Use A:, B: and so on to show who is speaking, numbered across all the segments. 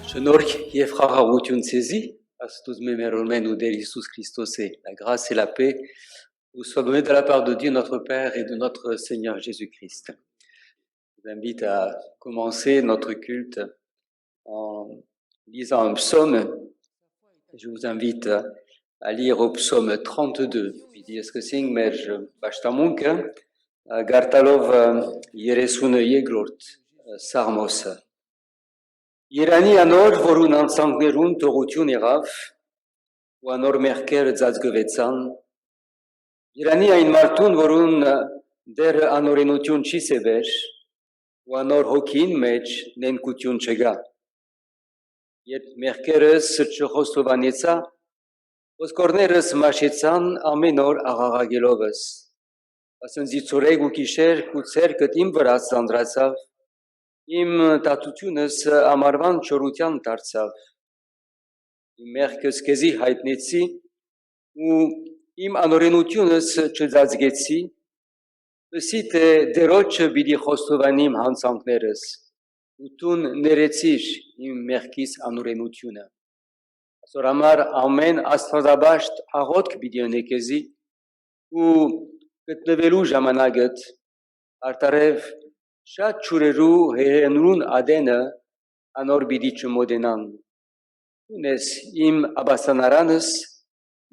A: Շնորհք եւ խաղաղություն ցեզի, Աստուծո մերորմեն ու Dère Iisus Christos et la grâce et la paix vous soient données de la part de Dieu notre Père et de notre Seigneur Jésus-Christ. Je vous invite à commencer notre culte en lisant un psaume. Je vous invite à lire au psaume 32. Պիտի ես կսենք մեր պաշտամունքը գարտալով 32-րդ սաղմոսը. Երանի անոր, որուն անցանքներուն թողություն եղավ, ու անոր մեղքերը ծածկվեցան, Երանի այն մարդուն, որուն դեռ անօրենություն չի սևեր, ու անոր հոգին մեջ նենկություն չգա, երբ մեղքերս չխոստովանեցա, ոսկորներս մաշեցան ամեն օր աղաղագելով-ս, ասնձի ծորեկ ու կիշեր ու ցերկդ իմ վրա ծանրացավ, իմ տատությունս ամարվան չորության դարձավ, իմ մեղքս քեզի հայտնեցի ու իմ անօրենությունս չծածկեցի, լսի թե դերոջը պիտի խոստովանիմ հանցանքներս, ու տուն ներեցիր իմ մեղքիս անօրենությունը. Այսօր համար ամեն աստվածաբաշտ աղոթք պիտի ունի քեզի ու գտնվելու ժամանակդ արտարև շատ ճուրերու հեղենրուն ադենը անոր պիտի չմոդենան. Ունես իմ աբասանարանս,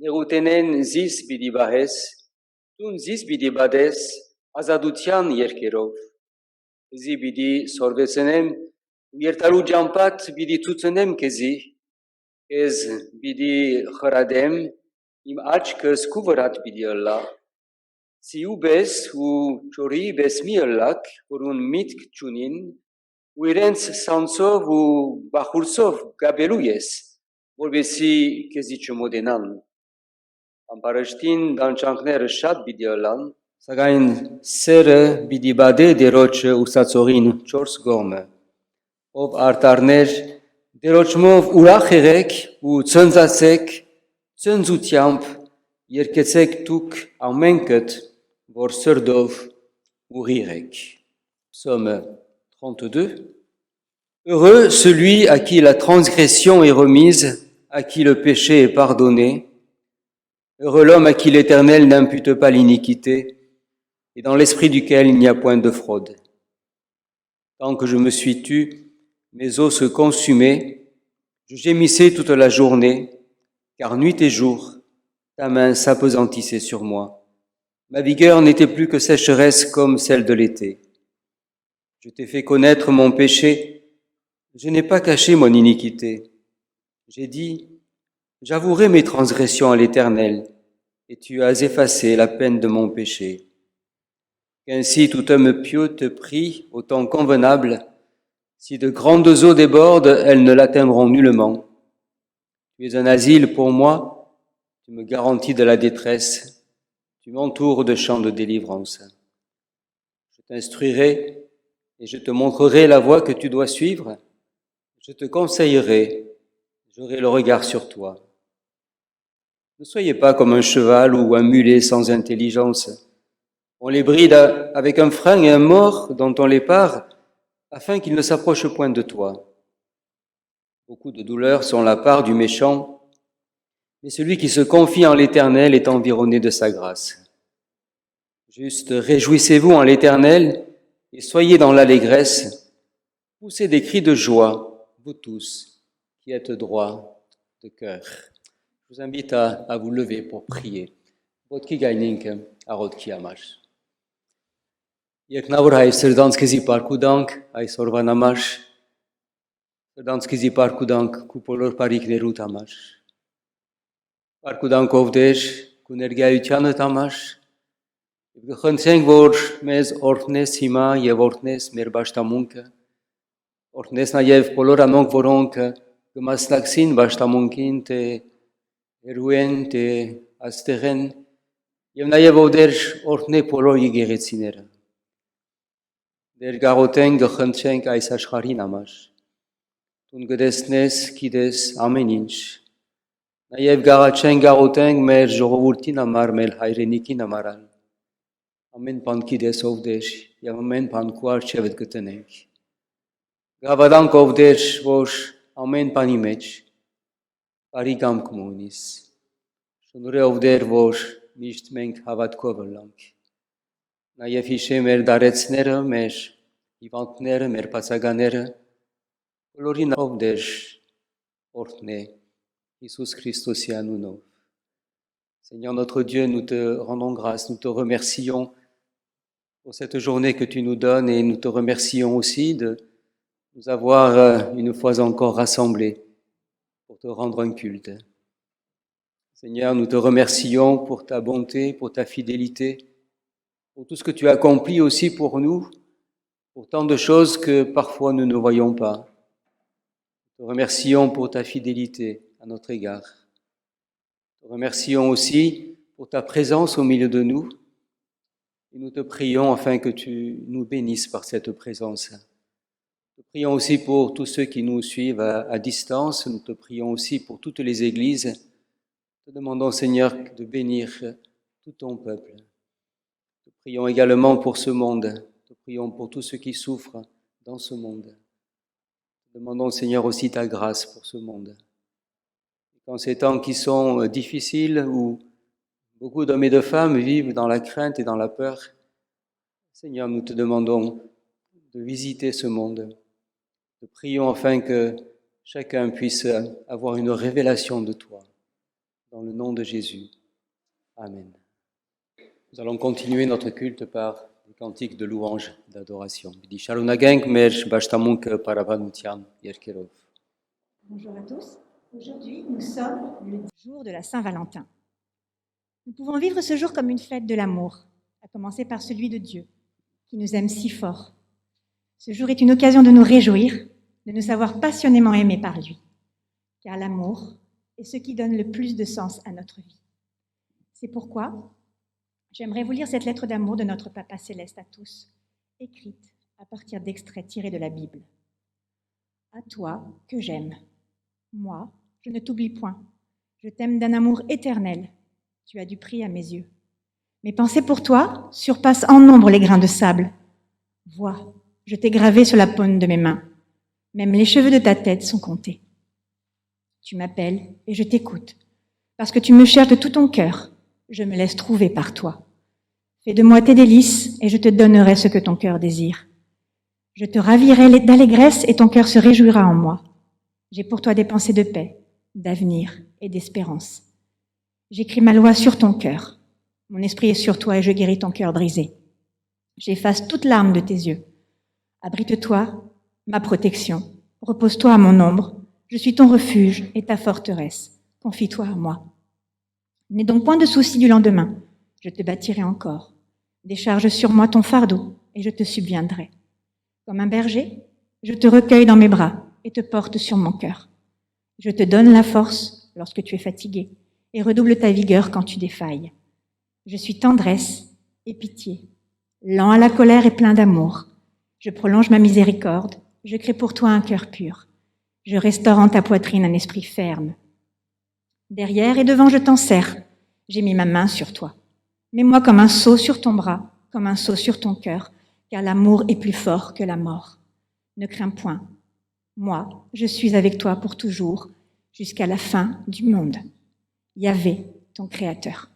A: նեղութենեն զիս պիտի բահես, տուն զիս պիտի բադես ազատության երկերով, զի պիտի սորվեցնեմ ու երթալու ճամպատ պիտի ցուցնեմ քեզի, քեզ պիտի խրադեմ, իմ աչքս քու վրատ պիտի ըլլա, Սիուբես ու ճորի բես մի ըլլակ, որուն միտք չունին, ու իրենց սանցով ու բախուրսով գաբելու ես, որովհետեւ քեզի չմոդենան. Ամբարշտին դանչանքները շատ պիտի ըլլան, սակայն սերը պիտի բադե դերոջը ուսացողին չորս գոմը, ով արտարներ դերոջմով ուրախ եղեք ու ցնծացեք, ցնծությամբ երկեցեք դուք ամենքդ, որ սրդով ուղիղ եք. Psaume 32. Heureux celui à qui la transgression est remise, à qui le péché est pardonné. Heureux l'homme à qui l'Éternel n'impute pas l'iniquité et dans l'esprit duquel il n'y a point de fraude. Tant que je me suis tu, mes os se consumaient, je gémissais toute la journée, car nuit et jour, ta main s'appesantissait sur moi. Ma vigueur n'était plus que sécheresse comme celle de l'été. Je t'ai fait connaître mon péché, je n'ai pas caché mon iniquité. J'ai dit, j'avouerai mes transgressions à l'Éternel, et tu as effacé la peine de mon péché. Qu'ainsi tout homme pieux te prie au temps convenable, si de grandes eaux débordent, elles ne l'atteindront nullement. Tu es un asile pour moi, tu me garantis de la détresse, tu m'entoures de chants de délivrance. Je t'instruirai et je te montrerai la voie que tu dois suivre. Je te conseillerai, j'aurai le regard sur toi. Ne soyez pas comme un cheval ou un mulet sans intelligence. On les bride avec un frein et un mors dont on les pare, afin qu'ils ne s'approchent point de toi. Beaucoup de douleurs sont la part du méchant, mais celui qui se confie en l'Éternel est environné de sa grâce. Juste réjouissez-vous en l'Éternel et soyez dans l'allégresse. Poussez des cris de joie, vous tous qui êtes droits de cœur. Je vous invite à vous lever pour prier. Ոտքի գայնինք աղոթքի համար. Երկնավոր Հայր, սրտանց քեզի պարգուտանք այսօրվան համար. Սրտանց քեզի պարգուտանք քու բոլոր բարիքներուդ համար. Պարգուտանք ով Տեր քու ներկայությանդ համար. Եվ կխնդրենք, որ մեզ օրհնես հիմա եւ օրհնես մեր պաշտամունքը. Օրհնես նաեւ բոլոր անոնք, որոնք կմասնակցին պաշտամունքին, թե հերույեն, թե աստեղեն, եւ նաեւ ով Տեր օրհնե բոլոր եկեղեցիները. Դեր գաղութենք, կխնդրենք այս աշխարհին համար. Տուն գտեսնես, գիտես ամեն ինչ. Նաեւ գաղաչենք, գաղութենք մեր ժողովրդին համար, մեր հայրենիքին համար. Ամեն բան գիտես ով Տեր, եւ ամեն բան քու առջեւդ գտնենք. Գավադանք ով Տեր, որ ամեն բանի մեջ բարի կամք ունիս։ Շնորհով դեր, որ միշտ մենք հավատքով ըլլանք։ Նաև հիշե մեր դարեցները, մեր հիվանդները, մեր բացականները, բոլորին ով դեր օրհնե Iisus Christos anunov. Seigneur notre Dieu, nous te rendons grâce, nous te remercions pour cette journée que tu nous donnes et nous te remercions aussi de nous avoir une fois encore rassemblés pour te rendre un culte. Seigneur, nous te remercions pour ta bonté, pour ta fidélité, pour tout ce que tu as accompli aussi pour nous, pour tant de choses que parfois nous ne voyons pas. Nous te remercions pour ta fidélité à notre égard. Nous te remercions aussi pour ta présence au milieu de nous et nous te prions afin que tu nous bénisses par cette présence. Nous te prions aussi pour tous ceux qui nous suivent à distance. Nous te prions aussi pour toutes les églises. Nous te demandons, Seigneur, de bénir tout ton peuple. Nous te prions également pour ce monde. Nous te prions pour tous ceux qui souffrent dans ce monde. Nous te demandons, Seigneur, aussi ta grâce pour ce monde. Dans ces temps qui sont difficiles, où beaucoup d'hommes et de femmes vivent dans la crainte et dans la peur, Seigneur, nous te demandons de visiter ce monde. Nous prions afin que chacun puisse avoir une révélation de toi. Dans le nom de Jésus. Amen. Nous allons continuer notre culte par des cantiques de louange, d'adoration.
B: Bonjour à tous. Aujourd'hui, nous sommes le jour de la Saint-Valentin. Nous pouvons vivre ce jour comme une fête de l'amour, à commencer par celui de Dieu, qui nous aime si fort. Ce jour est une occasion de nous réjouir, de nous savoir passionnément aimés par lui, car l'amour est ce qui donne le plus de sens à notre vie. C'est pourquoi j'aimerais vous lire cette lettre d'amour de notre Papa Céleste à tous, écrite à partir d'extraits tirés de la Bible. À toi que j'aime, moi, je ne t'oublie point. Je t'aime d'un amour éternel. Tu as du prix à mes yeux. Mes pensées pour toi surpassent en nombre les grains de sable. Vois, je t'ai gravé sur la paume de mes mains. Même les cheveux de ta tête sont comptés. Tu m'appelles et je t'écoute. Parce que tu me cherches de tout ton cœur, je me laisse trouver par toi. Fais de moi tes délices et je te donnerai ce que ton cœur désire. Je te ravirai d'allégresse et ton cœur se réjouira en moi. J'ai pour toi des pensées de paix, d'avenir et d'espérance. J'écris ma loi sur ton cœur. Mon esprit est sur toi et je guéris ton cœur brisé. J'efface toute larme de tes yeux. Abrite-toi, ma protection. Repose-toi à mon ombre. Je suis ton refuge et ta forteresse. Confie-toi à moi. N'aie donc point de souci du lendemain. Je te bâtirai encore. Décharge sur moi ton fardeau et je te subviendrai. Comme un berger, je te recueille dans mes bras et te porte sur mon cœur. Je te donne la force lorsque tu es fatigué et redouble ta vigueur quand tu défailles. Je suis tendresse et pitié, lent à la colère et plein d'amour. Je prolonge ma miséricorde, je crée pour toi un cœur pur. Je restaure en ta poitrine un esprit ferme. Derrière et devant je t'en serre, j'ai mis ma main sur toi. Mets-moi comme un sceau sur ton bras, comme un sceau sur ton cœur, car l'amour est plus fort que la mort. Ne crains point. Moi, je suis avec toi pour toujours, jusqu'à la fin du monde. Yahvé, ton Créateur.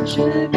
B: Je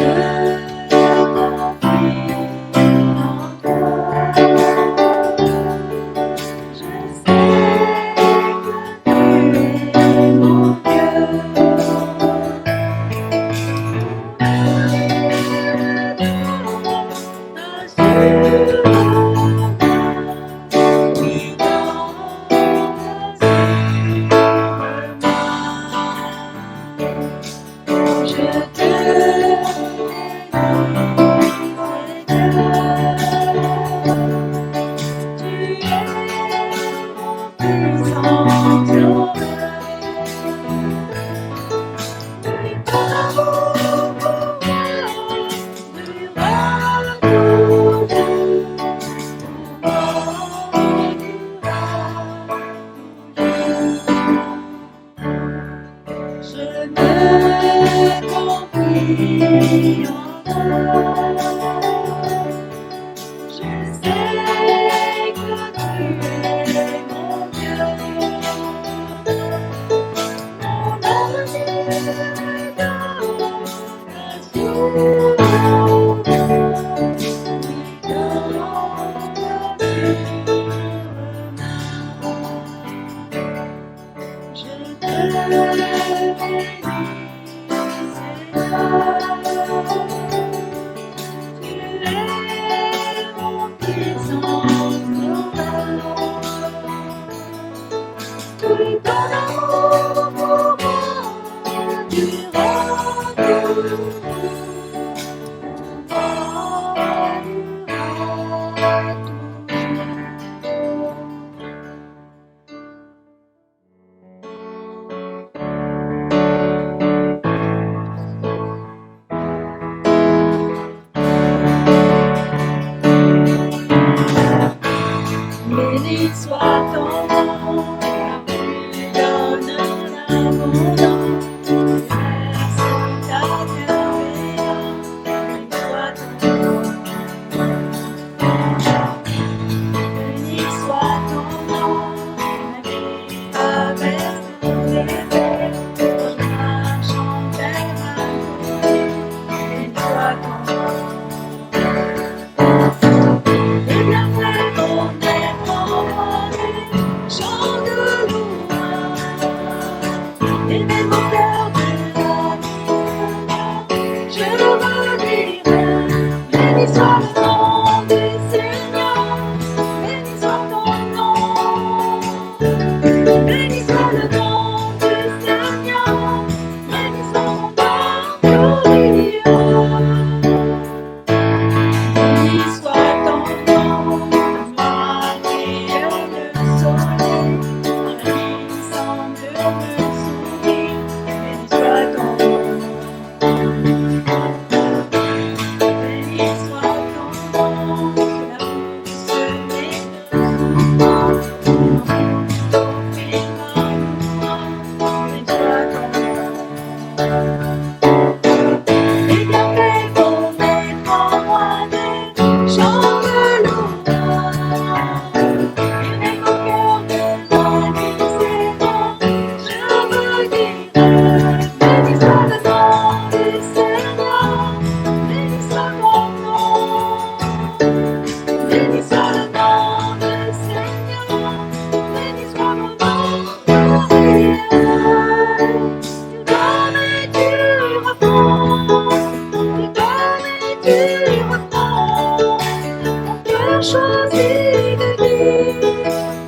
C: choisi de vivre.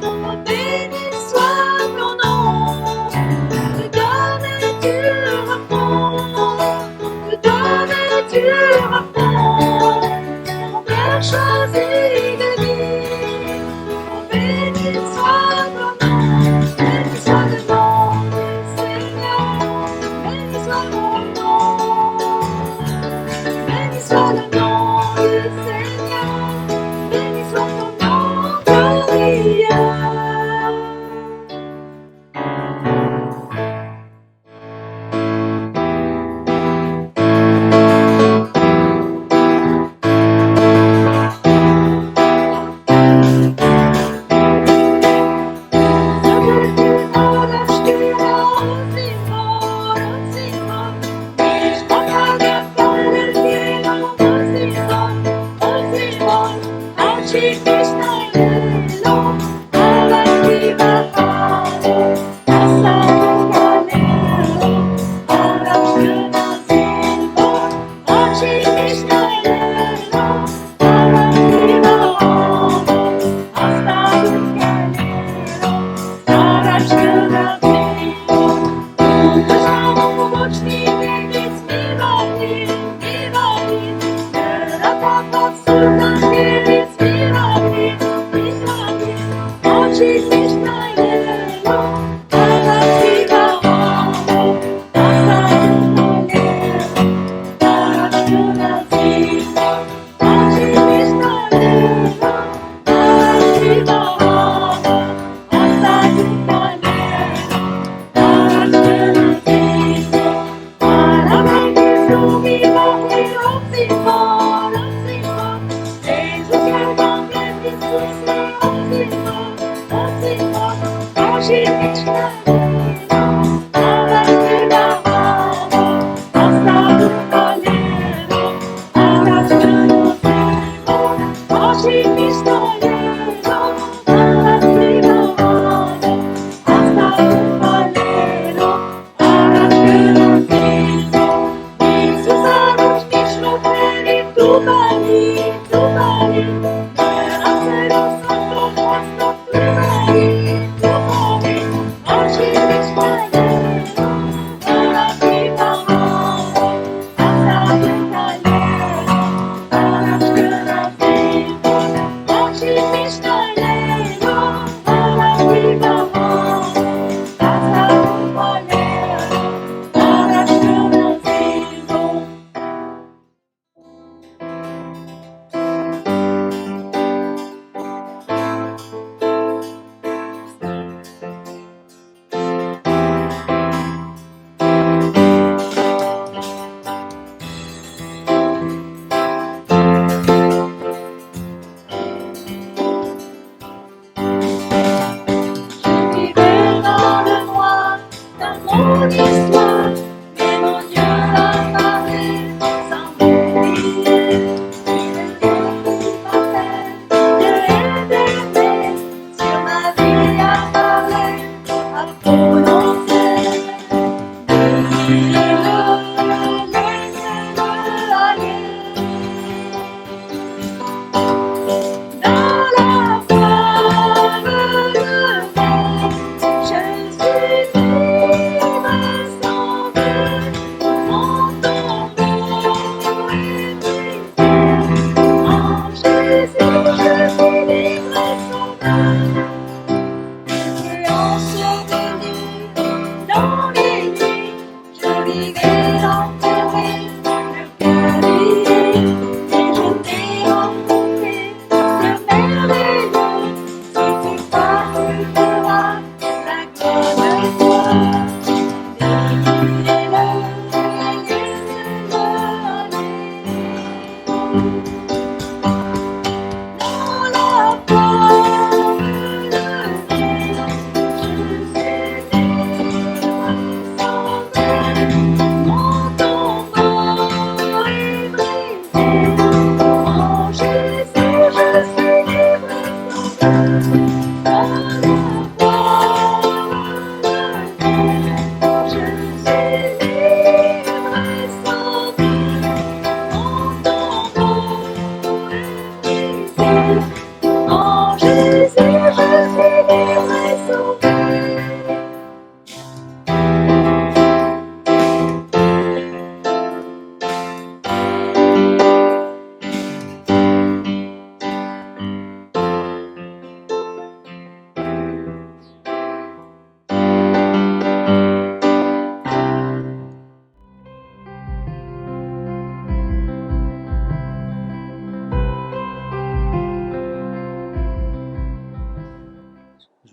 C: Oh, béni soit ton nom, de donner du repos, de donner du repos. On a choisi de vivre. Oh, béni soit ton nom, béni soit le nom du Seigneur, béni soit mon nom, béni soit le nom du Seigneur, béni soit ton nom glorieux.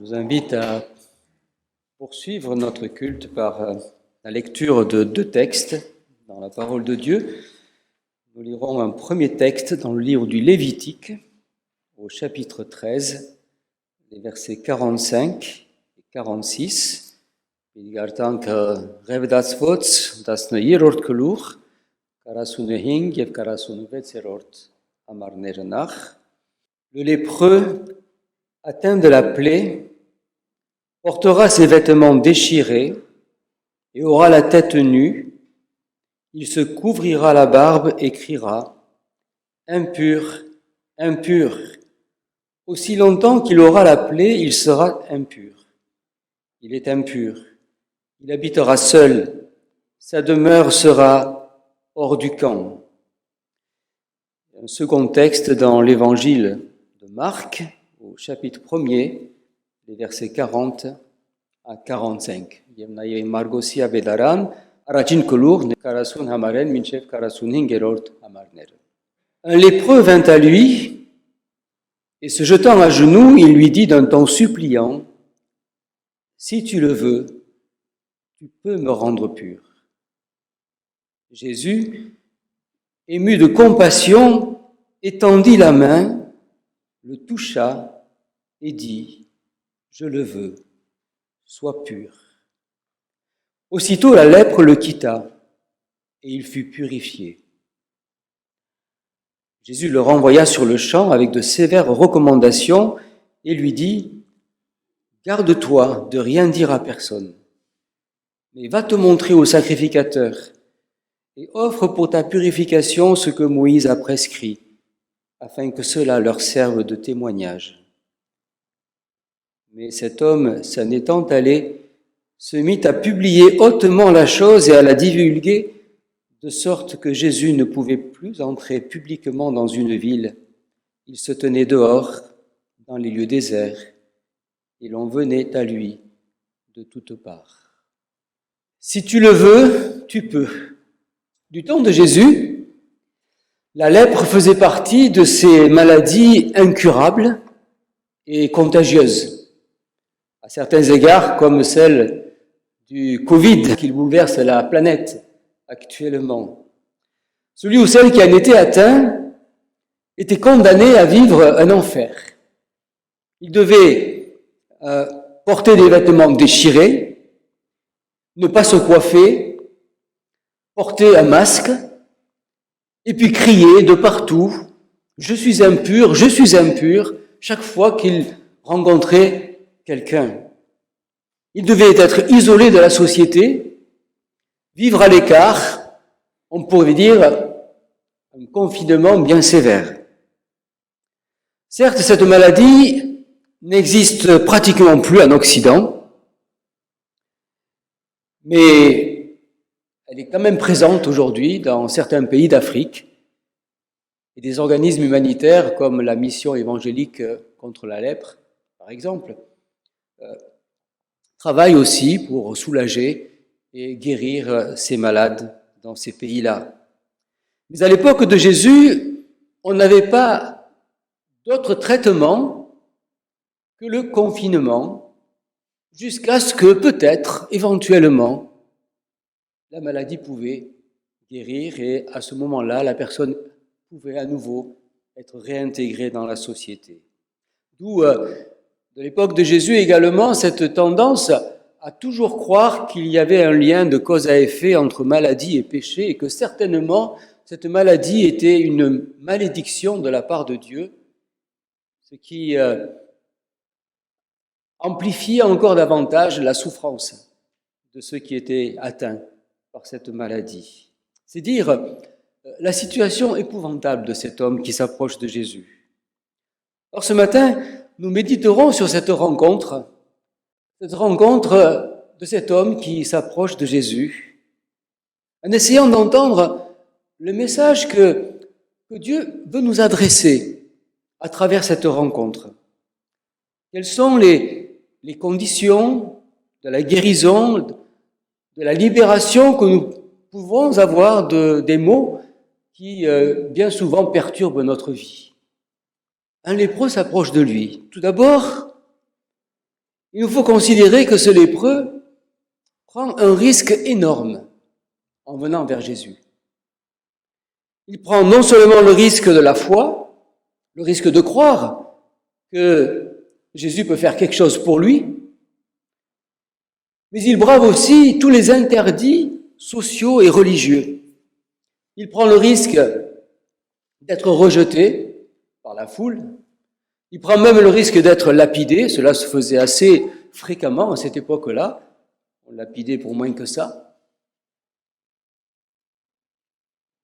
A: Je vous invite à poursuivre notre culte par la lecture de deux textes dans la parole de Dieu. Nous lirons un premier texte dans le livre du Lévitique, au chapitre 13, les versets 45 et 46. Pidigartan que revdas vots das neirort kelur, karasune hing et karasune vetserort amarnerenach. Le lépreux, atteint de la plaie, portera ses vêtements déchirés et aura la tête nue. Il se couvrira la barbe et criera « Impur, impur ». Aussi longtemps qu'il aura la plaie, il sera impur. Il est impur. Il habitera seul. Sa demeure sera hors du camp. Un second texte dans l'évangile de Marc, au chapitre 1er, les versets 40 à 45. Un lépreux vint à lui et se jetant à genoux, il lui dit d'un ton suppliant, « Si tu le veux, tu peux me rendre pur. » Jésus, ému de compassion, étendit la main, le toucha et dit, « Je le veux, sois pur. » Aussitôt la lèpre le quitta et il fut purifié. Jésus le renvoya sur le champ avec de sévères recommandations et lui dit, « Garde-toi de rien dire à personne, mais va te montrer au sacrificateur et offre pour ta purification ce que Moïse a prescrit, afin que cela leur serve de témoignage. » Mais cet homme, s'en étant allé, se mit à publier hautement la chose et à la divulguer, de sorte que Jésus ne pouvait plus entrer publiquement dans une ville. Il se tenait dehors, dans les lieux déserts, et l'on venait à lui de toutes parts. Si tu le veux, tu peux. Du temps de Jésus, la lèpre faisait partie de ces maladies incurables et contagieuses, à certains égards comme celle du Covid qui bouleverse la planète actuellement. Celui ou celle qui en était atteint était condamné à vivre un enfer. Il devait porter des vêtements déchirés, ne pas se coiffer, porter un masque, et puis crier de partout « Je suis impur, chaque fois qu'il rencontrait quelqu'un. Il devait être isolé de la société, vivre à l'écart, on pourrait dire un confinement bien sévère. Certes, cette maladie n'existe pratiquement plus en Occident, mais elle est quand même présente aujourd'hui dans certains pays d'Afrique. Et des organismes humanitaires comme la mission évangélique contre la lèpre, par exemple, travaillent aussi pour soulager et guérir ces malades dans ces pays-là. Mais à l'époque de Jésus, on n'avait pas d'autre traitement que le confinement, jusqu'à ce que peut-être, éventuellement, la maladie pouvait guérir et à ce moment-là, la personne pouvait à nouveau être réintégrée dans la société. D'où, de l'époque de Jésus également, cette tendance à toujours croire qu'il y avait un lien de cause à effet entre maladie et péché et que certainement cette maladie était une malédiction de la part de Dieu, ce qui amplifiait encore davantage la souffrance de ceux qui étaient atteints par cette maladie. C'est dire la situation épouvantable de cet homme qui s'approche de Jésus. Alors ce matin, nous méditerons sur cette rencontre de cet homme qui s'approche de Jésus, en essayant d'entendre le message que Dieu veut nous adresser à travers cette rencontre. Quelles sont les conditions de la guérison, de la libération que nous pouvons avoir des maux qui bien souvent perturbent notre vie. Un lépreux s'approche de lui. Tout d'abord, il nous faut considérer que ce lépreux prend un risque énorme en venant vers Jésus. Il prend non seulement le risque de la foi, le risque de croire que Jésus peut faire quelque chose pour lui, mais il brave aussi tous les interdits sociaux et religieux. Il prend le risque d'être rejeté par la foule. Il prend même le risque d'être lapidé. Cela se faisait assez fréquemment à cette époque-là. On lapidait pour moins que ça.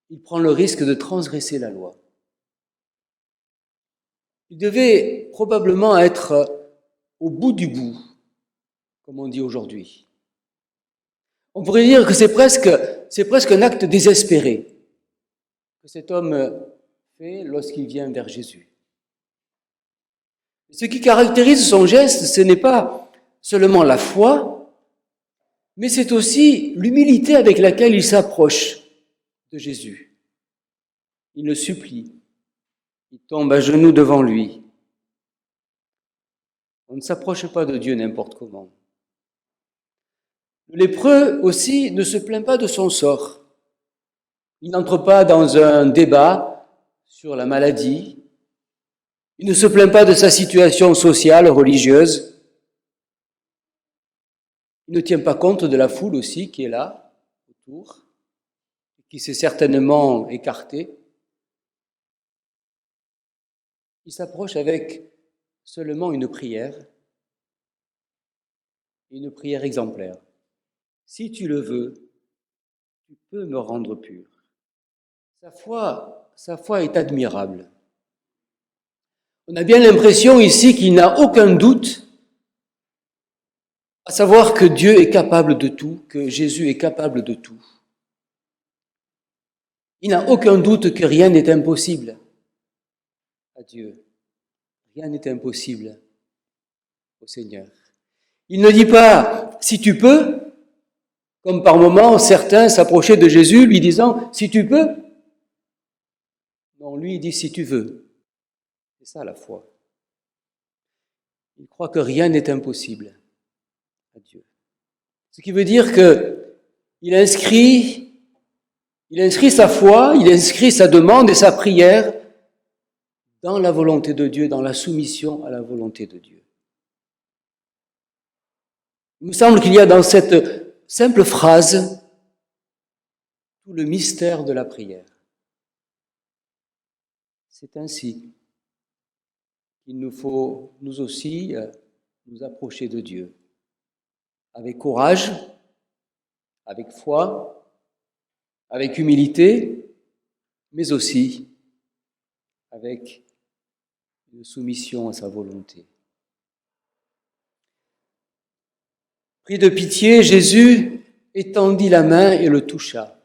A: Il prend le risque de transgresser la loi. Il devait probablement être au bout du bout, comme on dit aujourd'hui. On pourrait dire que c'est presque un acte désespéré que cet homme fait lorsqu'il vient vers Jésus. Ce qui caractérise son geste, ce n'est pas seulement la foi, mais c'est aussi l'humilité avec laquelle il s'approche de Jésus. Il le supplie. Il tombe à genoux devant lui. On ne s'approche pas de Dieu n'importe comment. Le lépreux aussi ne se plaint pas de son sort. Il n'entre pas dans un débat sur la maladie. Il ne se plaint pas de sa situation sociale, religieuse. Il ne tient pas compte de la foule aussi qui est là, autour, qui s'est certainement écartée. Il s'approche avec seulement une prière exemplaire. Si tu le veux, tu peux me rendre pur. Sa foi est admirable. On a bien l'impression ici qu'il n'a aucun doute à savoir que Dieu est capable de tout, que Jésus est capable de tout. Il n'a aucun doute que rien n'est impossible à Dieu. Rien n'est impossible au Seigneur. Il ne dit pas « si tu peux », comme par moments certains s'approchaient de Jésus lui disant « si tu peux ». Non, lui il dit « si tu veux ». C'est ça la foi. Il croit que rien n'est impossible à Dieu. Ce qui veut dire qu'il inscrit sa foi, il inscrit sa demande et sa prière dans la volonté de Dieu, dans la soumission à la volonté de Dieu. Il me semble qu'il y a dans cette simple phrase tout le mystère de la prière. C'est ainsi qu'il nous faut, nous aussi, nous approcher de Dieu. Avec courage, avec foi, avec humilité, mais aussi avec une soumission à sa volonté. Pris de pitié, Jésus étendit la main et le toucha.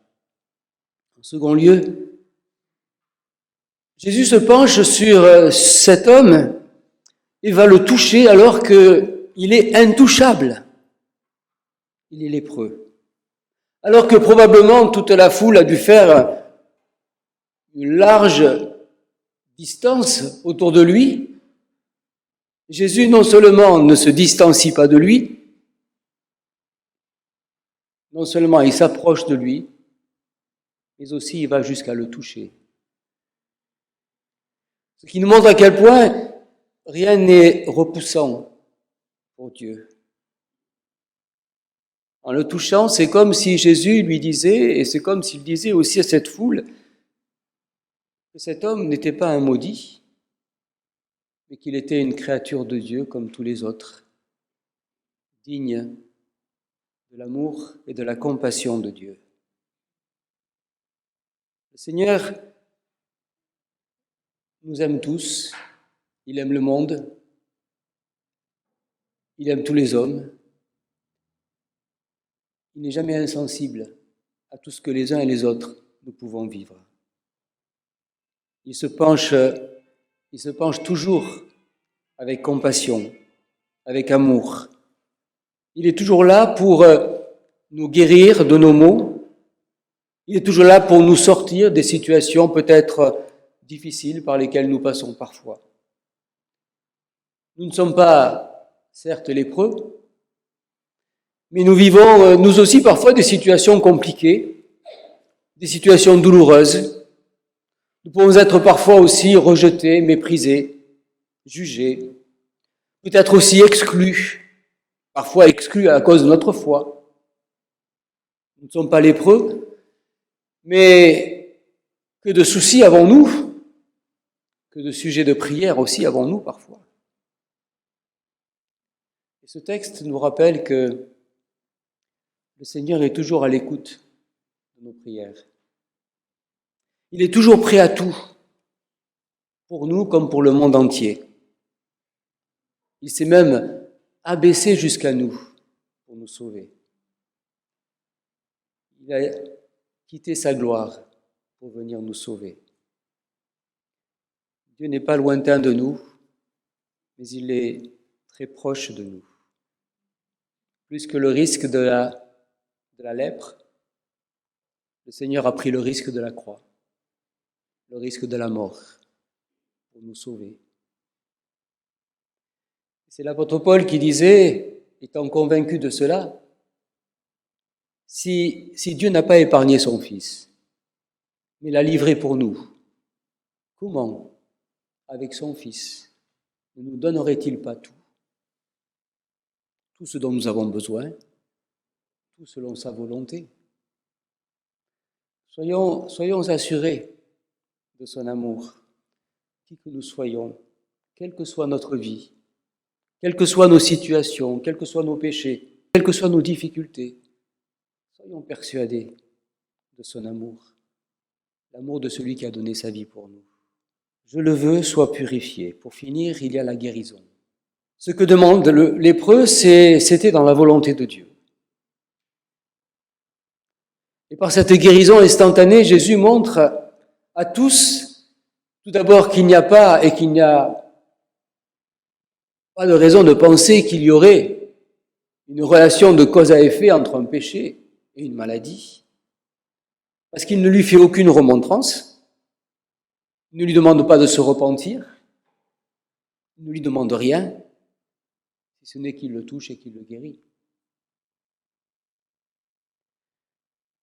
A: En second lieu, Jésus se penche sur cet homme et va le toucher alors qu'il est intouchable. Il est lépreux. Alors que probablement toute la foule a dû faire une large distance autour de lui, Jésus non seulement ne se distancie pas de lui, non seulement il s'approche de lui, mais aussi il va jusqu'à le toucher. Ce qui nous montre à quel point rien n'est repoussant pour Dieu. En le touchant, c'est comme si Jésus lui disait, et c'est comme s'il disait aussi à cette foule, que cet homme n'était pas un maudit, mais qu'il était une créature de Dieu comme tous les autres, digne de l'amour et de la compassion de Dieu. Le Seigneur nous aime tous, il aime le monde, il aime tous les hommes. Il n'est jamais insensible à tout ce que les uns et les autres nous pouvons vivre. Il se penche toujours avec compassion, avec amour. Il est toujours là pour nous guérir de nos maux. Il est toujours là pour nous sortir des situations peut-être difficiles par lesquelles nous passons parfois. Nous ne sommes pas certes lépreux, mais nous vivons, nous aussi, parfois des situations compliquées, des situations douloureuses. Nous pouvons être parfois aussi rejetés, méprisés, jugés, peut-être aussi exclus, parfois exclus à cause de notre foi. Nous ne sommes pas lépreux, mais que de soucis avons-nous, que de sujets de prière aussi avons-nous parfois. Et ce texte nous rappelle que le Seigneur est toujours à l'écoute de nos prières. Il est toujours prêt à tout, pour nous comme pour le monde entier. Il s'est même abaissé jusqu'à nous pour nous sauver. Il a quitté sa gloire pour venir nous sauver. Dieu n'est pas lointain de nous, mais il est très proche de nous. Plus que le risque de la lèpre, le Seigneur a pris le risque de la croix, le risque de la mort pour nous sauver. C'est l'apôtre Paul qui disait, étant convaincu de cela, si Dieu n'a pas épargné son Fils, mais l'a livré pour nous, comment, avec son Fils, ne nous donnerait-il pas tout? Tout ce dont nous avons besoin, tout selon sa volonté. Soyons assurés de son amour, qui que nous soyons, quelle que soit notre vie, quelles que soient nos situations, quels que soient nos péchés, quelles que soient nos difficultés, soyons persuadés de son amour, l'amour de celui qui a donné sa vie pour nous. Je le veux, sois purifié. Pour finir, il y a la guérison. Ce que demande le lépreux, c'était dans la volonté de Dieu. Et par cette guérison instantanée, Jésus montre à tous, tout d'abord, qu'il n'y a pas de raison de penser qu'il y aurait une relation de cause à effet entre un péché et une maladie, parce qu'il ne lui fait aucune remontrance, il ne lui demande pas de se repentir, il ne lui demande rien, si ce n'est qu'il le touche et qu'il le guérit.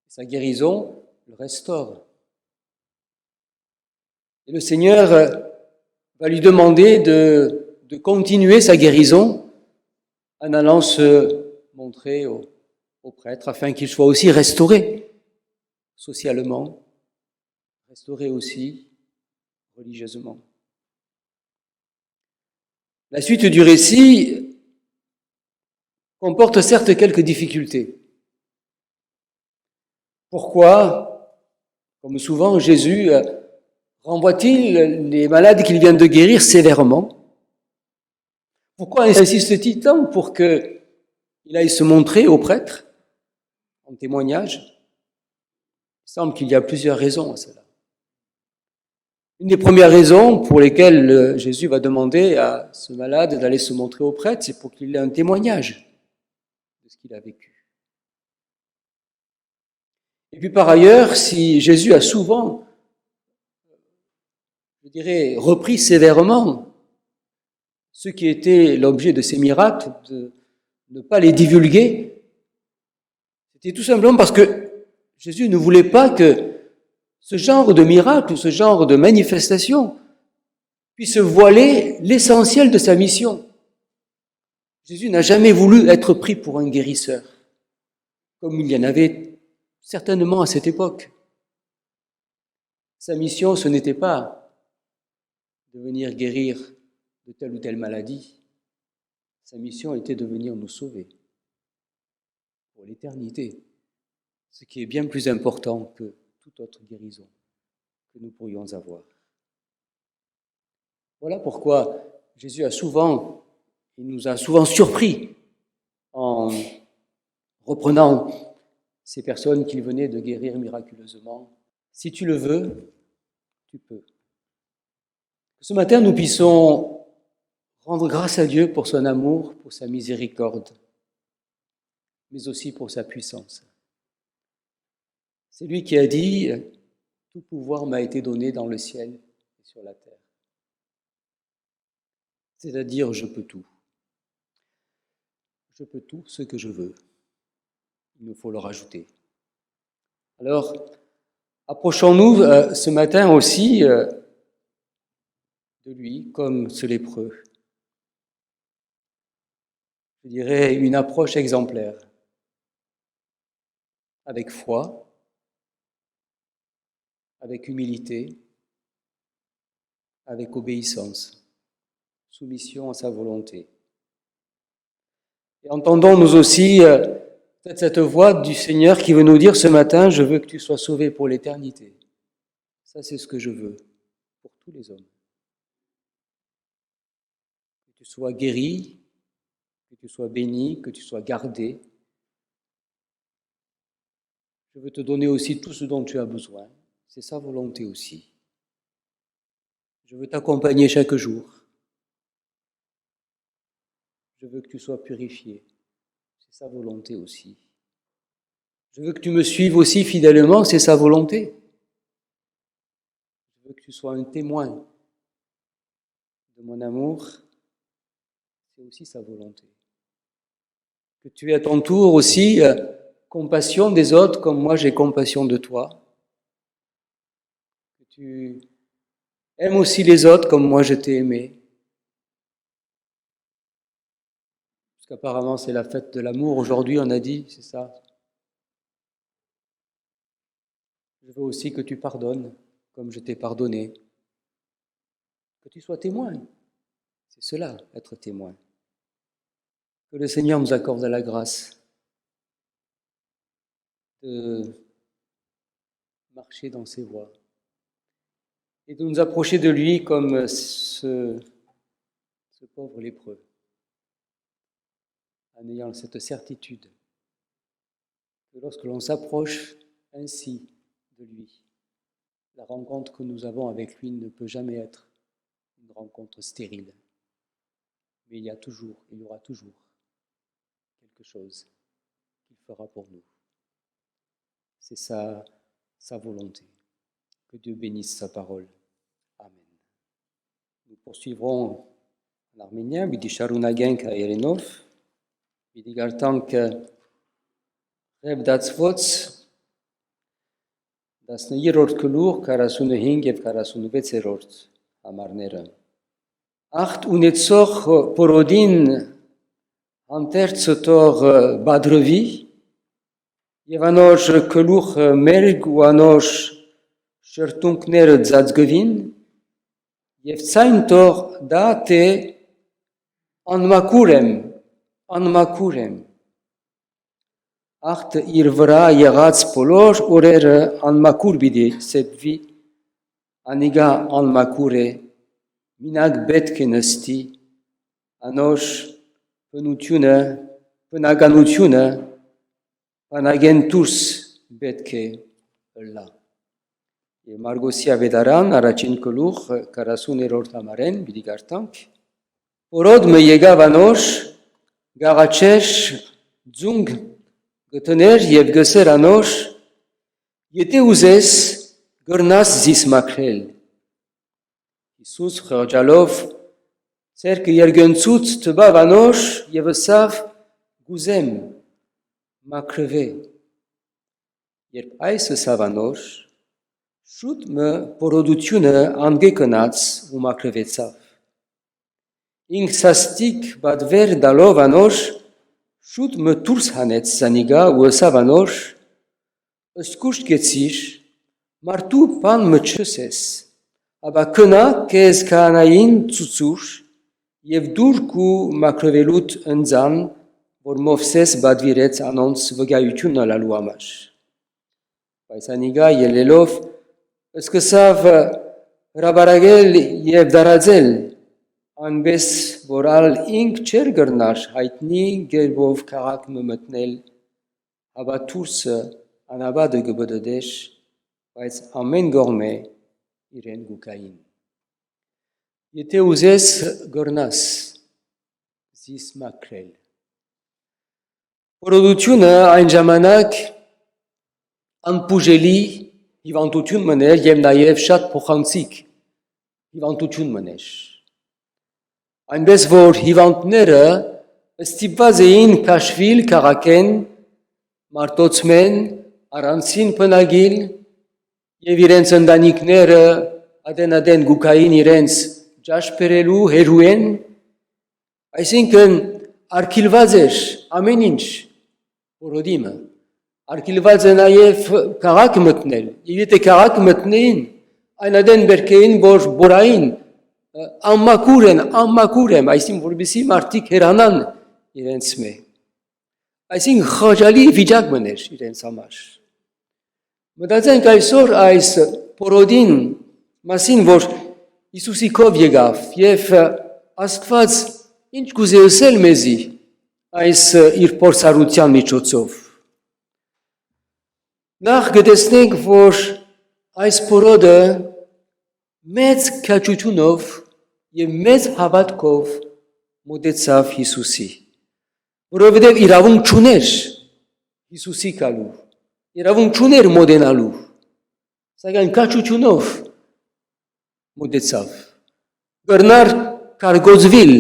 A: Sa guérison le restaure. Et le Seigneur va lui demander de continuer sa guérison en allant se montrer au prêtre afin qu'il soit aussi restauré socialement, restauré aussi religieusement. La suite du récit comporte certes quelques difficultés. Pourquoi, comme souvent, Jésus renvoie-t-il les malades qu'il vient de guérir sévèrement? Pourquoi insiste-t-il tant pour qu'il aille se montrer au prêtre en témoignage? Il semble qu'il y a plusieurs raisons à cela. Une des premières raisons pour lesquelles Jésus va demander à ce malade d'aller se montrer au prêtre, c'est pour qu'il ait un témoignage de ce qu'il a vécu. Et puis par ailleurs, si Jésus a souvent, repris sévèrement ce qui était l'objet de ces miracles, de ne pas les divulguer, c'était tout simplement parce que Jésus ne voulait pas que ce genre de miracle, ce genre de manifestation puisse voiler l'essentiel de sa mission. Jésus n'a jamais voulu être pris pour un guérisseur, comme il y en avait certainement à cette époque. Sa mission, ce n'était pas de venir guérir de telle ou telle maladie. Sa mission était de venir nous sauver pour l'éternité, ce qui est bien plus important que toute autre guérison que nous pourrions avoir. Voilà pourquoi Jésus nous a souvent surpris en reprenant ces personnes qu'il venait de guérir miraculeusement. Si tu le veux, tu peux. Ce matin, nous puissions rendre grâce à Dieu pour son amour, pour sa miséricorde, mais aussi pour sa puissance. C'est lui qui a dit « Tout pouvoir m'a été donné dans le ciel et sur la terre ». C'est-à-dire, je peux tout. je peux tout ce que je veux. Il nous faut le rajouter. Alors, approchons-nous ce matin aussi de lui comme ce lépreux. Je dirais une approche exemplaire, avec foi, avec humilité, avec obéissance, soumission à sa volonté. Et entendons-nous aussi peut-être cette voix du Seigneur qui veut nous dire ce matin, je veux que tu sois sauvé pour l'éternité. Ça, c'est ce que je veux pour tous les hommes. Que tu sois guéri, que tu sois béni, que tu sois gardé. Je veux te donner aussi tout ce dont tu as besoin. C'est sa volonté aussi. Je veux t'accompagner chaque jour. Je veux que tu sois purifié. C'est sa volonté aussi. Je veux que tu me suives aussi fidèlement, c'est sa volonté. Je veux que tu sois un témoin de mon amour, c'est aussi sa volonté. Que tu aies à ton tour aussi compassion des autres comme moi j'ai compassion de toi. Que tu aimes aussi les autres comme moi je t'ai aimé. Parce qu'apparemment c'est la fête de l'amour aujourd'hui, on a dit, c'est ça. Je veux aussi que tu pardonnes comme je t'ai pardonné. Que tu sois témoin. C'est cela, être témoin. Que le Seigneur nous accorde la grâce de marcher dans ses voies et de nous approcher de lui comme ce pauvre lépreux, en ayant cette certitude que lorsque l'on s'approche ainsi de lui, la rencontre que nous avons avec lui ne peut jamais être une rencontre stérile. Mais il y aura toujours quelque chose qu'il fera pour nous. C'est sa volonté. Que Dieu bénisse sa parole. Amen. Nous poursuivrons en arménien. Bidi շարունակենք հայերենով. Bidi գարտանք Ռև դացված 13-րդ գլուխ 45 եւ 46-րդ համարները։ Ախտ ունեցող պորոդին անտերցը թող բադրվի եւ անոր գլուխը մերգ ու անոր շրտունքները ծածկվին եւ ցայն թող դա թե անմաքուր եմ ախտը իր վրա եղած բոլոր օրերը անմաքուր պիտի սեպվի անիգա անմաքուր է մինակ պետք է նստի անոր բնականությունը բանագեն դուրս պետք է լա եւ Մարգոսի ավետարան առաջին գլուխ 40-րդ համարեն պիտի գարտանք Որոդ մը եկավ անոր գաղաչեր ձունգ գտներ եւ գսեր անոր եթե ուզես գրնաս զիս մաքրել Հիսուս խղճալով ցերկը երգնցուց տվավ անոր եւ ասավ գուզեմ մաքրվե երբ այս ասավ անոր շուտ մը պորոդությունը անգե կնաց ու մաքրվեցավ ինք սաստիկ բադվեր դալով անոր շուտ մը դուրս հանեց զանիգա ու ասավ անոր ըսկուշտ գեցիր մարդու բան մը չսես ապա կնա քեզ քահանային ծուծուր եւ դուր կու մաքրվելուտ ընձան որ Մովսես բադվիրեց անոնց վկայություն ալալու համար բայց անիգա ելելով սկսավ հրաբարակել եւ դարաձել Անպես որ ալ ինք չեր գրնար հայտնի գերբով քաղաք մտնել ապա դուրսը անաբադը գբդդեր բայց ամեն գողմե իրեն գուկային Եթե ուզես գրնաս զիս մաքրել Պորոդությունը այն ժամանակ անպուժելի հիվանդություն մներ եւ նաեւ շատ փոխանցիկ հիվանդություն մներ Այնպես որ հիվանդները Ստիպված էին քաշվիլ քաղաքեն, մարտոցմեն, առանցին բնագիլ եւ իրենց ընտանիքները ադեն գուկային իրենց ճաշբերելու հերույեն, այսինքն արգելված էր ամեն ինչ որոդիմը, արգելված է նաև քաղաք մտնել, եւ եթե քաղաք մտնեին, այն ադեն բերքեին, որ բորային ամմակուր եմ, այսինքն որպեսզի մարդիկ հեռանան իրենց մե։ Այսինքն խոճալի վիճակ մներ իրենց համար։ Մտածենք այսօր այս պորոդին մասին, որ Հիսուսի կով եկավ եւ Աստված ինչ կուզե ըսել մեզի այս իր փորձառության միջոցով։ Նախ գտեսնենք, որ այս պորոդը մեծ քաջությունով եւ մեծ հավատքով մոտեցավ Հիսուսի, որովհետեւ իրավունք չուներ Հիսուսի գալու, իրավունք չուներ մոտենալու, սակայն քաջությունով մոտեցավ։ Գրնար կարգոզվիլ,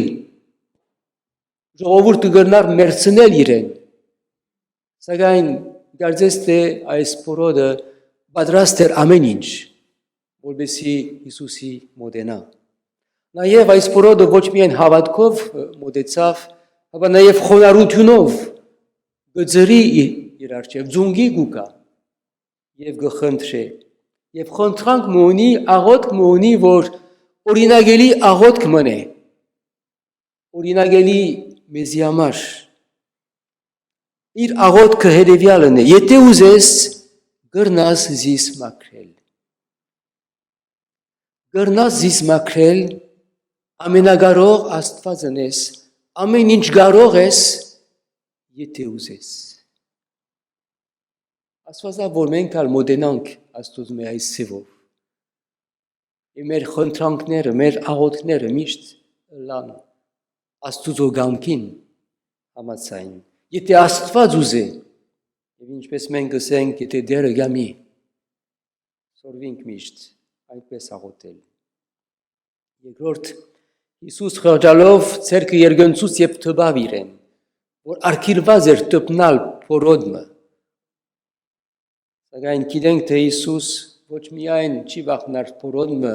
A: ժողովուրդը գրնար մերցնել իրեն, սակայն կարծես թե այս պորոդը պատրաստ էր ամեն ինչ, որպեսզի Հիսուսի մոտենա։ Նաև այս պորոդը ոչ միայն հավատքով մոտեցավ, ապա նաև խոնարհությունով գծրի իր առջև ձունգի գուկա եւ գխնդրե եւ խնդրանք մունի, աղոթք մունի, որ օրինագելի աղոթք մնե, օրինագելի մեզի համար։ Իր աղոթքը հետևյալն է. եթե ուզես գրնաս զիս մաքրել, գրնաս զիս մաքրել, ամենագարող Աստվածն ես, ամեն ինչ կարող ես, եթե ուզես։ Աստվածա, որ մենք ալ մոտենանք Աստծո մեր այս սևով, եւ մեր խնդրանքները, մեր աղոթքները միշտ լան Աստծո գամքին համաձայն։ Եթե Աստված ուզե, եւ ինչպես մենք գսենք, եթե դերը գամի, սորվինք միշտ այնպես աղոթել։ Երկրորդ, Հիսուս խղճալով ցերկը երգնցուց եւ տվավ իրեն, որ արգելված էր տպնալ փորոդմը։ Սակայն գիտենք, թե Հիսուս ոչ միայն չի վախնար փորոդմը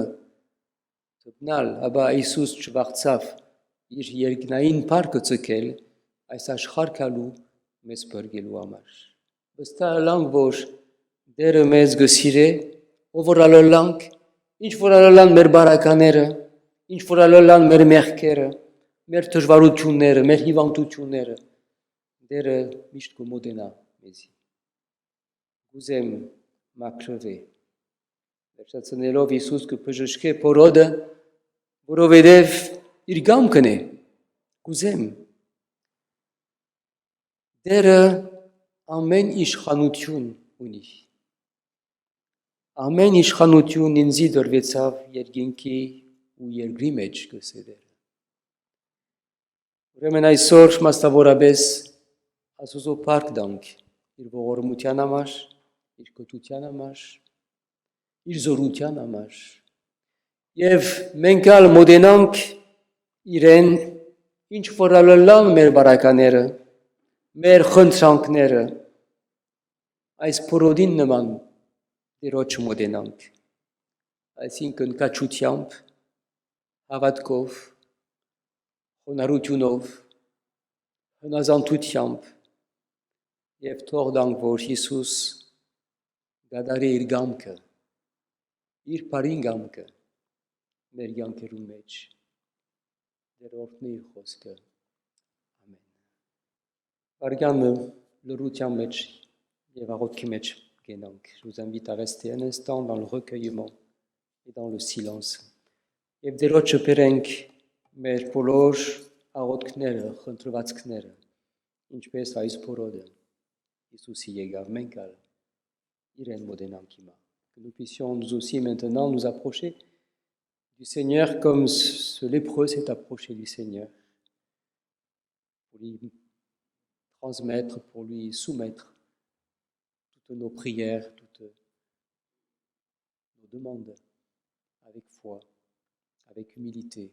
A: տպնալ, ապա Հիսուս չվախցավ իր երկնային փառքը ցկել այս աշխարհ գալու մեզ բերգելու համար։ Վստահ եմ, որ Տերը մեզ գսիրե, ով որ ալանք, ինչ որ ալան մեր բարակաները, ինչ որ ալան մեր մեղքերը, մեր դժվարությունները, մեր հիվանդությունները, Տերը միշտ կմոտենա մեզի։ Ուզեմ մաքրվե։ Վերջացնելով Հիսուս կբժշկե փորոդը, որովհետև իր գամքն է, կուզեմ։ Տերը ամեն իշխանություն ունի։ Ամեն իշխանություն ինձի դրվեցավ երկինքի ու երկրի մեջ գսեդեր։ Ուրեմն այսօր մասնավորապես Աստծո փառք տանք իր ողորմության համար, իր գթության համար, իր զորության համար։ Եվ մենք ալ մոտենանք իրեն, ինչ որ ալան մեր բարակաները, մեր խնդրանքները, այս փորոդին նման Տերոջ մոտենանք, այսինքն կաչությամբ, հավատքով, խոնարհությունով, հնազանդությամբ եւ թող տանք, որ Հիսուս գադարի իր գամքը, իր բարին գամքը մեր յանքերու մեջ, Տեր օրհնի իր խոսքը, ամեն։ Վարգյանը լրության մեջ եւ աղոթքի մեջ գենանք, je vous invite à rester un instant dans le recueillement et dans le silence եւ Տերոջը բերենք մեր բոլոր աղոթքները, խնդրվածքները, ինչպես այս փորոդը Հիսուսի եկավ, մենք ալ իրեն մոտենանք հիմա, que nous puissions nous aussi maintenant nous approcher du Seigneur comme ce lépreux s'est approché du Seigneur, pour lui transmettre, pour lui soumettre toutes nos prières, toutes nos demandes, avec foi, avec humilité,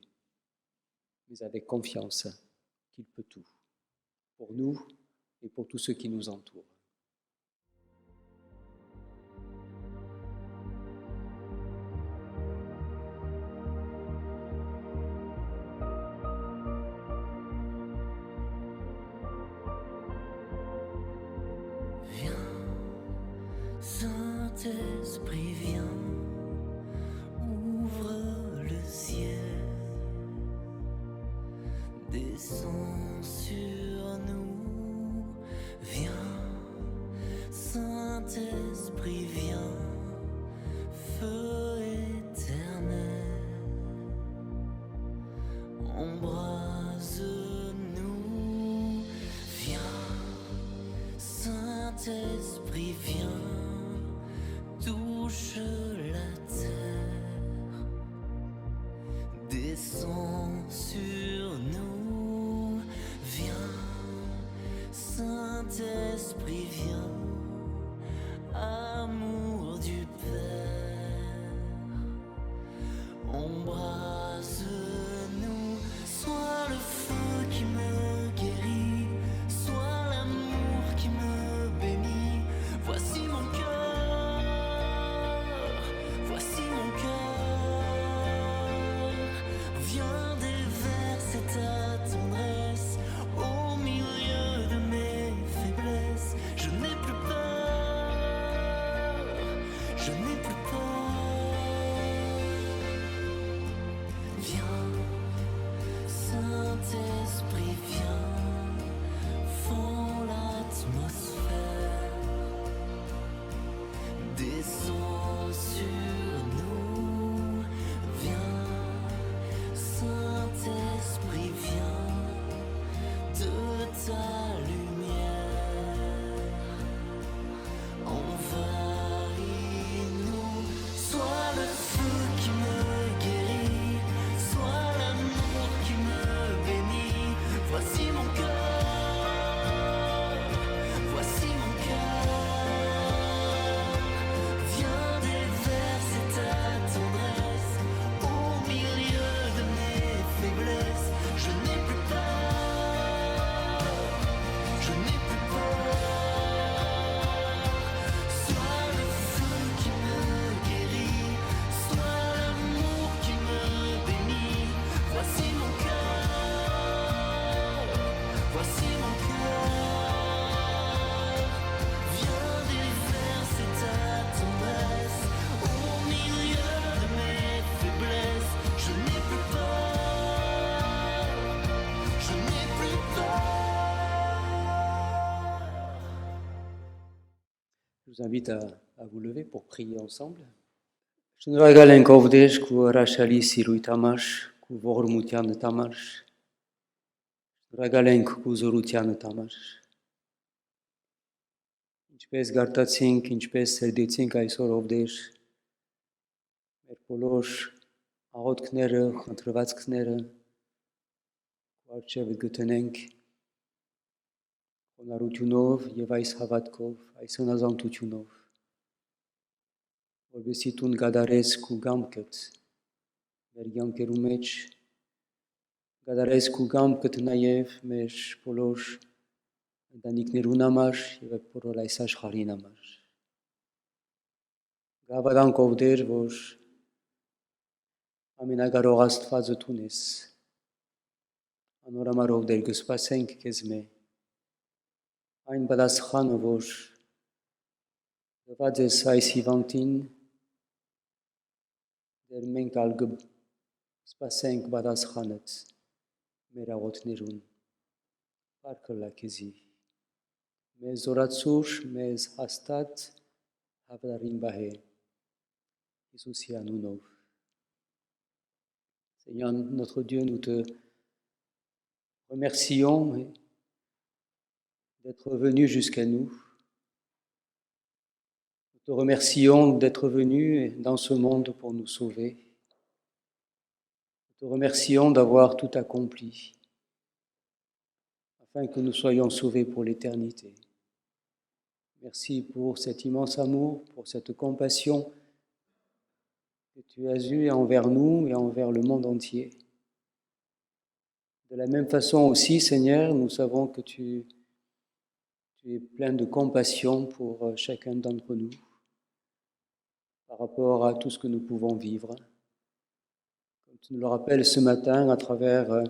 A: mais avec confiance qu'il peut tout. pour nous et pour tous ceux qui nous entourent.
D: Saint-Esprit, viens, ouvre le ciel, descends sur nous, viens, Saint-Esprit, viens, feu éternel, embrase-nous, viens, Saint-Esprit, viens. Touche la terre, descends sur nous, viens, Saint-Esprit, viens, amour du Père, embrase-nous, sois le feu qui me guérit, sois l'amour qui me bénit, voici mon cœur. Voici mon cœur, viens déverser ta tendresse au milieu de mes faiblesses. Je n'ai plus peur, je n'ai plus peur. Viens, Saint-Esprit, viens, fends l'atmosphère, descends sur nous, viens, Saint-Esprit, viens, de ta lumière, envahis-nous, sois le feu qui me guérit, sois l'amour qui me bénit, voici mon cœur, voici mon cœur, viens déverser ta tendresse au milieu de mes faiblesses. Je n'ai plus peur, je n'ai plus peur. Sois le feu qui me guérit, sois l'amour qui me bénit. Voici mon cœur, voici mon cœur. Viens déverser ta tendresse au milieu de mes faiblesses. Je n'ai plus peur, je n'ai plus peur.
A: Je vous invite à vous lever pour prier ensemble. Շնորհակալ ենք ով Տեր քո հրաշալի սիրույթ համար, քո ողորմության համար։ Շնորհակալ ենք քո զորության համար։ Ինչպես գարտացինք, ինչպես սերդեցինք այսօր ով Տեր, մեր բոլոր աղոթքները, խնդրվածքները քո առջև գտնենք խոնարհությունով եւ այս հավատքով, այս հնազանդությունով, որովհետեւ դու գադարես քո կամքդ մեր կյանքերու մեջ, գադարես քո կամքդ նաեւ մեր բոլոր ընտանիքներուն համար եւ բոլոր այս աշխարհին համար։ Գավառանք ով Տեր, որ ամենակարող Աստվածը դու ես, անորոմար ով Տեր կսպասենք քեզ մե, այն պատասխանը, որ տված ես այս հիվանդին, Դեր մենք ալ կսպասենք պատասխանդ մեր աղոթներուն, պարգը լա քեզի, մեզ զորացուր, մեզ հաստատ հավատարիմ բահե, Jésus anunov. Seigneur notre Dieu, nous te remercions d'être venu jusqu'à nous. Nous te remercions d'être venu dans ce monde pour nous sauver. Nous te remercions d'avoir tout accompli afin que nous soyons sauvés pour l'éternité. Merci pour cet immense amour, pour cette compassion que tu as eue envers nous et envers le monde entier. De la même façon aussi, Seigneur, nous savons que tu es plein de compassion pour chacun d'entre nous par rapport à tout ce que nous pouvons vivre. Comme tu nous le rappelles ce matin à travers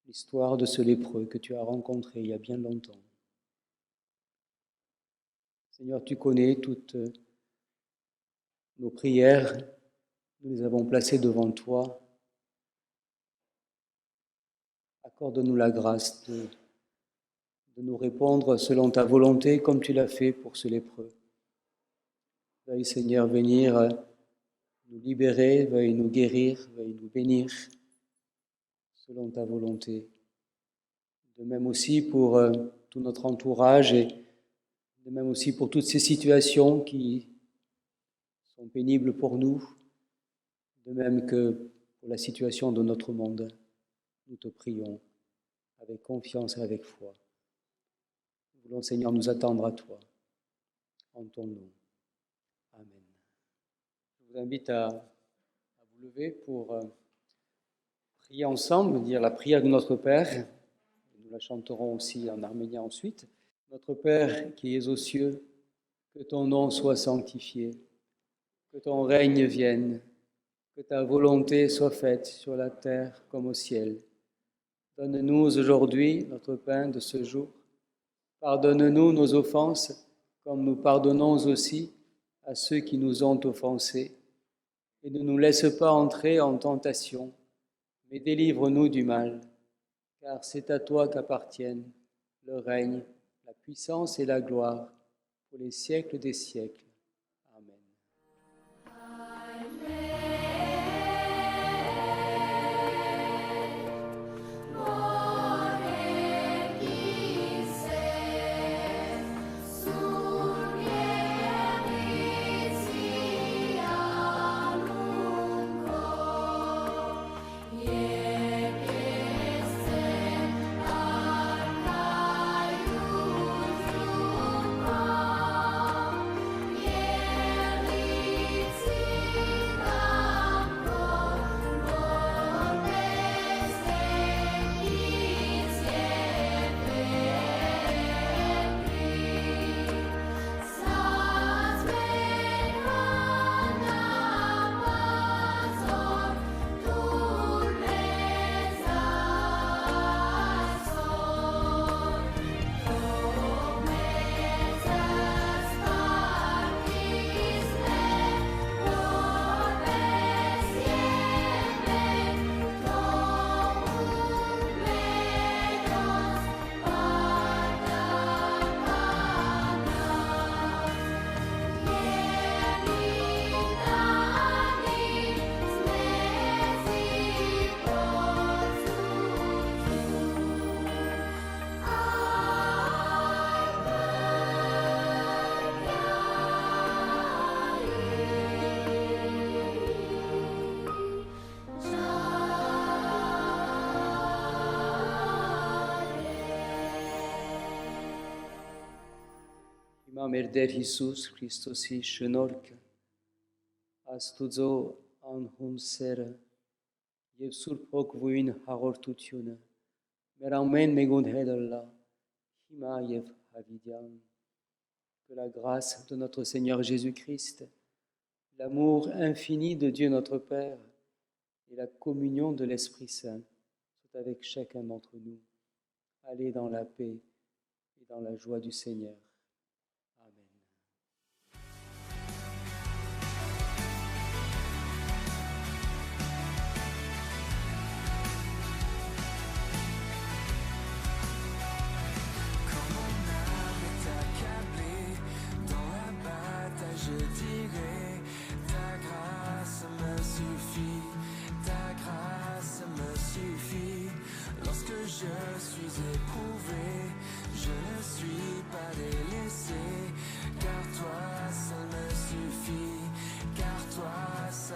A: l'histoire de ce lépreux que tu as rencontré il y a bien longtemps. Seigneur, tu connais toutes nos prières, nous les avons placées devant toi. Accorde-nous la grâce de nous répondre selon ta volonté, comme tu l'as fait pour ce lépreux. Veuille, Seigneur, venir nous libérer, veuille nous guérir, veuille nous bénir, selon ta volonté. De même aussi pour tout notre entourage et de même aussi pour toutes ces situations qui sont pénibles pour nous, de même que pour la situation de notre monde. Nous te prions avec confiance et avec foi. Nous voulons, Seigneur, nous attendre à toi, en ton nom. Amen. Je vous invite à vous lever pour prier ensemble, dire la prière de notre Père. Nous la chanterons aussi en arménien ensuite. Notre Père qui es aux cieux, que ton nom soit sanctifié, que ton règne vienne, que ta volonté soit faite sur la terre comme au ciel. Donne-nous aujourd'hui notre pain de ce jour. Pardonne-nous nos offenses, comme nous pardonnons aussi à ceux qui nous ont offensés. Et ne nous laisse pas entrer en tentation, mais délivre-nous du mal. Car c'est à toi qu'appartiennent le règne, la puissance et la gloire pour les siècles des siècles. Amen. Մերդեր Հիսուս Քրիստոսի շնորհքը, Աստուծո անհուն սերը եւ Սուրբ Հոգվույն հաղորդությունը մեր ամեն մեկուն հետ լա, հիմա եւ հավիտյան. Que la grâce de notre Seigneur Jésus-Christ, l'amour infini de Dieu notre Père et la communion de l'Esprit Saint soient avec chacun d'entre nous. Allez dans la paix et dans la joie du Seigneur.
D: Je suis éprouvé, je ne suis pas délaissé, car toi seul me suffit, car toi seul